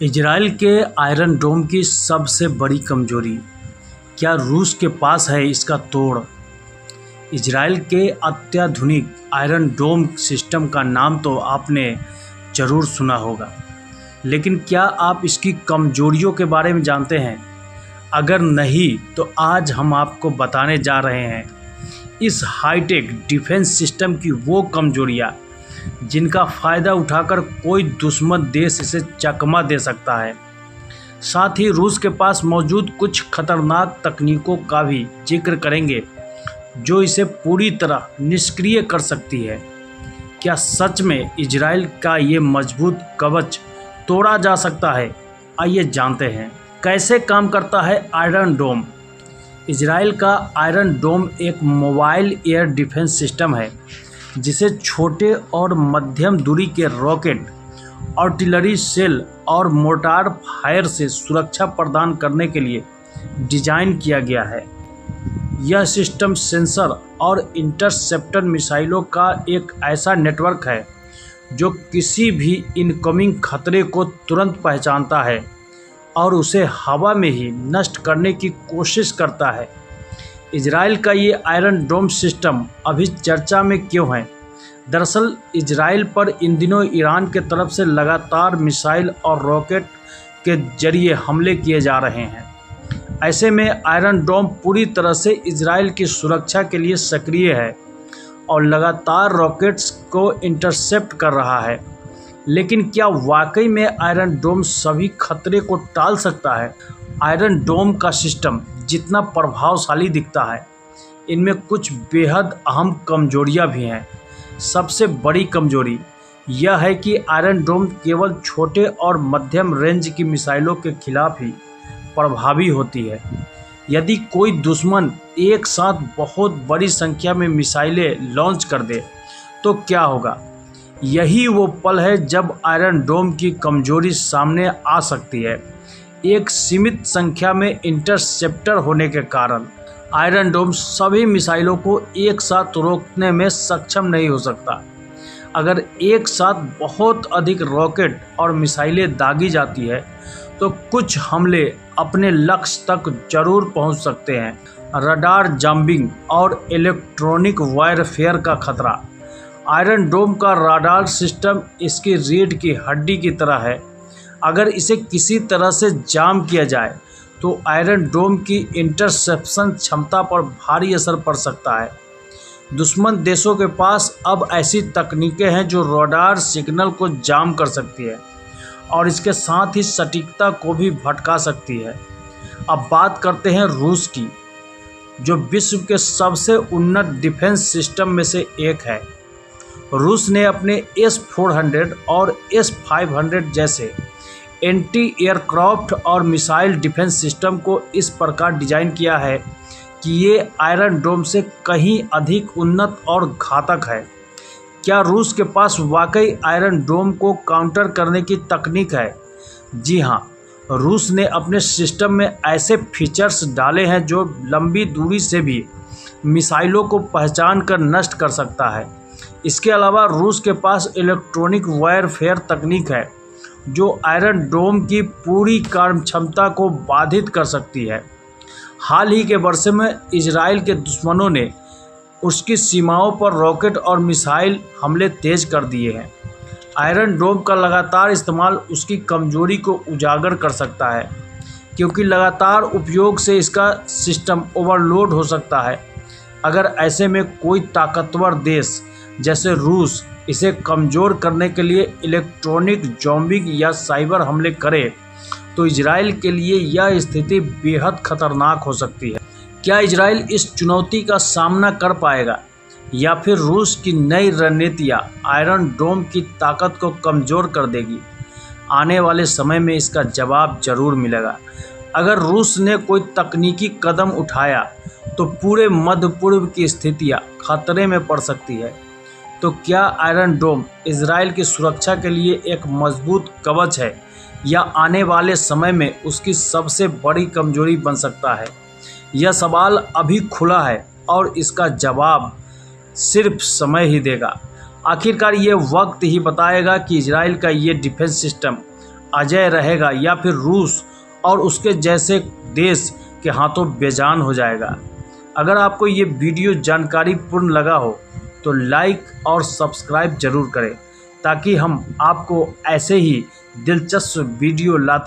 Israel के iron डोम की सबसे बड़ी कमजोरी, क्या रूस के पास है इसका तोड़? इजराइल के अत्याधुनिक आयरन डोम सिस्टम का नाम तो आपने ज़रूर सुना होगा, लेकिन क्या आप इसकी कमजोरियों के बारे में जानते हैं? अगर नहीं तो आज हम आपको बताने जा रहे हैं इस हाईटेक डिफेंस सिस्टम की वो कमजोरियाँ जिनका फ़ायदा उठाकर कोई दुश्मन देश इसे चकमा दे सकता है। साथ ही रूस के पास मौजूद कुछ खतरनाक तकनीकों का भी जिक्र करेंगे जो इसे पूरी तरह निष्क्रिय कर सकती है। क्या सच में इजराइल का ये मजबूत कवच तोड़ा जा सकता है? आइए जानते हैं कैसे काम करता है आयरन डोम। इजराइल का आयरन डोम एक मोबाइल एयर डिफेंस सिस्टम है जिसे छोटे और मध्यम दूरी के रॉकेट, आर्टिलरी सेल और मोर्टार फायर से सुरक्षा प्रदान करने के लिए डिज़ाइन किया गया है। यह सिस्टम सेंसर और इंटरसेप्टर मिसाइलों का एक ऐसा नेटवर्क है जो किसी भी इनकमिंग खतरे को तुरंत पहचानता है और उसे हवा में ही नष्ट करने की कोशिश करता है। इजराइल का ये आयरन डोम सिस्टम अभी चर्चा में क्यों है? दरअसल इजराइल पर इन दिनों ईरान के तरफ से लगातार मिसाइल और रॉकेट के जरिए हमले किए जा रहे हैं। ऐसे में आयरन डोम पूरी तरह से इजराइल की सुरक्षा के लिए सक्रिय है और लगातार रॉकेट्स को इंटरसेप्ट कर रहा है। लेकिन क्या वाकई में आयरन डोम सभी खतरे को टाल सकता है? आयरन डोम का सिस्टम जितना प्रभावशाली दिखता है, इनमें कुछ बेहद अहम कमजोरियां भी हैं। सबसे बड़ी कमजोरी यह है कि आयरन डोम केवल छोटे और मध्यम रेंज की मिसाइलों के खिलाफ ही प्रभावी होती है। यदि कोई दुश्मन एक साथ बहुत बड़ी संख्या में मिसाइलें लॉन्च कर दे तो क्या होगा? यही वो पल है जब आयरन डोम की कमजोरी सामने आ सकती है। एक सीमित संख्या में इंटरसेप्टर होने के कारण आयरन डोम सभी मिसाइलों को एक साथ रोकने में सक्षम नहीं हो सकता। अगर एक साथ बहुत अधिक रॉकेट और मिसाइलें दागी जाती है तो कुछ हमले अपने लक्ष्य तक जरूर पहुंच सकते हैं। रडार जंपिंग और इलेक्ट्रॉनिक वारफेयर का खतरा। आयरन डोम का रडार सिस्टम इसकी रीढ़ की हड्डी की तरह है। अगर इसे किसी तरह से जाम किया जाए तो आयरन डोम की इंटरसेप्शन क्षमता पर भारी असर पड़ सकता है। दुश्मन देशों के पास अब ऐसी तकनीकें हैं जो रडार सिग्नल को जाम कर सकती है और इसके साथ ही सटीकता को भी भटका सकती है। अब बात करते हैं रूस की, जो विश्व के सबसे उन्नत डिफेंस सिस्टम में से एक है। रूस ने अपने S-400 और S-500 जैसे एंटी एयरक्राफ्ट और मिसाइल डिफेंस सिस्टम को इस प्रकार डिज़ाइन किया है कि ये आयरन डोम से कहीं अधिक उन्नत और घातक है। क्या रूस के पास वाकई आयरन डोम को काउंटर करने की तकनीक है? जी हाँ, रूस ने अपने सिस्टम में ऐसे फीचर्स डाले हैं जो लंबी दूरी से भी मिसाइलों को पहचान कर नष्ट कर सकता है। इसके अलावा रूस के पास इलेक्ट्रॉनिक वारफेयर तकनीक है जो आयरन डोम की पूरी कार्य क्षमता को बाधित कर सकती है। हाल ही के वर्षों में इजराइल के दुश्मनों ने उसकी सीमाओं पर रॉकेट और मिसाइल हमले तेज कर दिए हैं। आयरन डोम का लगातार इस्तेमाल उसकी कमजोरी को उजागर कर सकता है, क्योंकि लगातार उपयोग से इसका सिस्टम ओवरलोड हो सकता है। अगर ऐसे में कोई ताकतवर देश जैसे रूस इसे कमज़ोर करने के लिए इलेक्ट्रॉनिक जॉम्बिंग या साइबर हमले करे तो इजराइल के लिए यह स्थिति बेहद खतरनाक हो सकती है। क्या इजराइल इस चुनौती का सामना कर पाएगा या फिर रूस की नई रणनीतियाँ आयरन डोम की ताकत को कमज़ोर कर देगी? आने वाले समय में इसका जवाब जरूर मिलेगा। अगर रूस ने कोई तकनीकी कदम उठाया तो पूरे मध्य पूर्व की स्थितियाँ खतरे में पड़ सकती है। तो क्या आयरन डोम इजराइल की सुरक्षा के लिए एक मजबूत कवच है या आने वाले समय में उसकी सबसे बड़ी कमजोरी बन सकता है? यह सवाल अभी खुला है और इसका जवाब सिर्फ समय ही देगा। आखिरकार ये वक्त ही बताएगा कि इजराइल का ये डिफेंस सिस्टम अजेय रहेगा या फिर रूस और उसके जैसे देश के हाथों बेजान हो जाएगा। अगर आपको ये वीडियो जानकारीपूर्ण लगा हो तो लाइक और सब्सक्राइब जरूर करें ताकि हम आपको ऐसे ही दिलचस्प वीडियो लाते